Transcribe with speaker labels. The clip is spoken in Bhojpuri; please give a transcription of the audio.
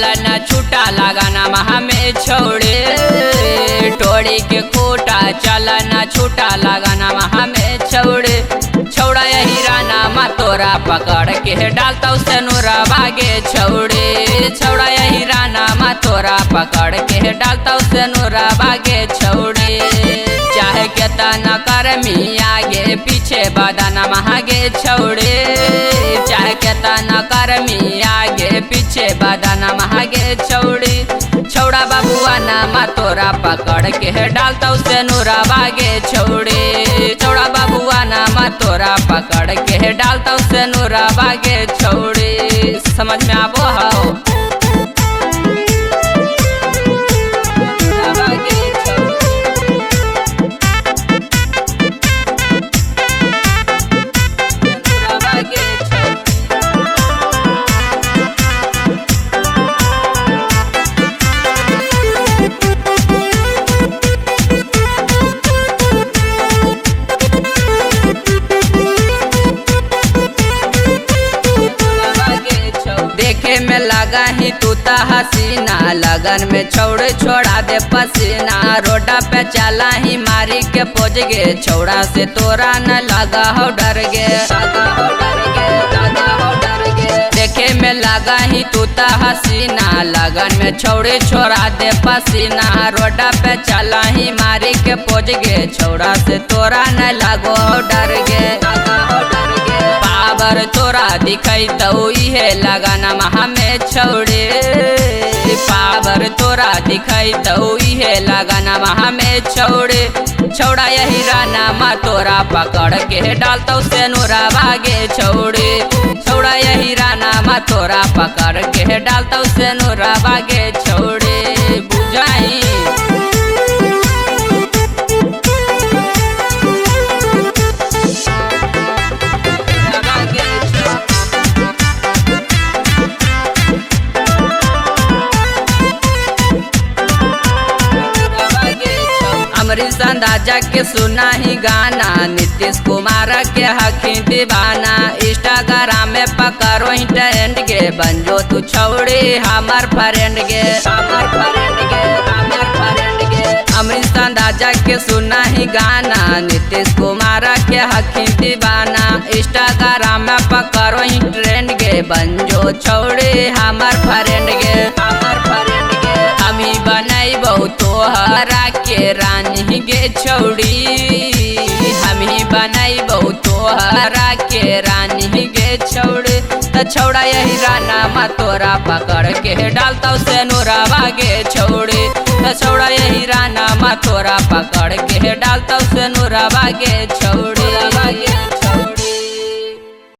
Speaker 1: चल न छूटा लगाना हमें छोड़े टोड़ी के खूटा चल न छूटा लगाना हमें छोड़े छौड़ा यही राना तोरा पकड़ के डालता उसे नूरा भागे छोड़े छौड़ा यही राना तोरा पकड़ के डालता उसे नूरा भागे छोड़े चाहे केतना करमी आगे पीछे बदना आगे छोड़े चाहे केतना करमी आगे पीछे बदना आगे छोड़ी छौड़ा बाबुआ नामा तोरा पकड़ के डालता उसे नूरा भागे छोड़े छौड़ा बाबुआ नामा तोरा पकड़ के डालता उसे नूरा भागे छोड़े समझ में आबो हो में लगा ही तू ता हसीना लगन में छोड़ छोड़ा दे पसीना रोडा पे चला ही मारी के पोज गे छोड़ा से तोरा न लगा हो डर गे देखे में लगा ही तू ता हसीना लगन में छोड़े छोड़ा दे पसीना रोडा पे चला ही मारी के पोज गे छोड़ा से तोरा न लगो डर गे पावर तोरा दिखाई तो इहे लगाना हमें छोड़े पावर तोरा दिखाई तो इहे लगाना हमें छोड़े छौड़ा यही राना तोरा पकड़ के डालता उसे नूरा भागे छोड़े छौड़ा यही राना तोरा पकड़ के डालता उसे नूरा भागे छोड़े बुझाई अमरीश अंदाजा के सुना ही गाना नीतीश कुमार के हकी दीवाना इंस्टाग्राम में पकड़ो ही ट्रेंड गे बंजो तू छोड़ी हमार फ्रेंड गे अमरीश अंदाजा के सुना ही गाना नीतीश कुमार के हकी दीवाना इंस्टाग्राम में पकड़ो ही ट्रेंड गे बंजो छोड़ी हमार फ्रेंड गे हमी बनाई तोहरा के रानी गे छोड़ी हमी बनाई तोहरा के रानी गे छोड़ी त छौड़ा यही राना तोरा पकड़ के डालता उसे नूरा भागे छोड़ी त छौड़ा यही राना तोरा पकड़ के डालता उसे नूरा भागे छोड़ी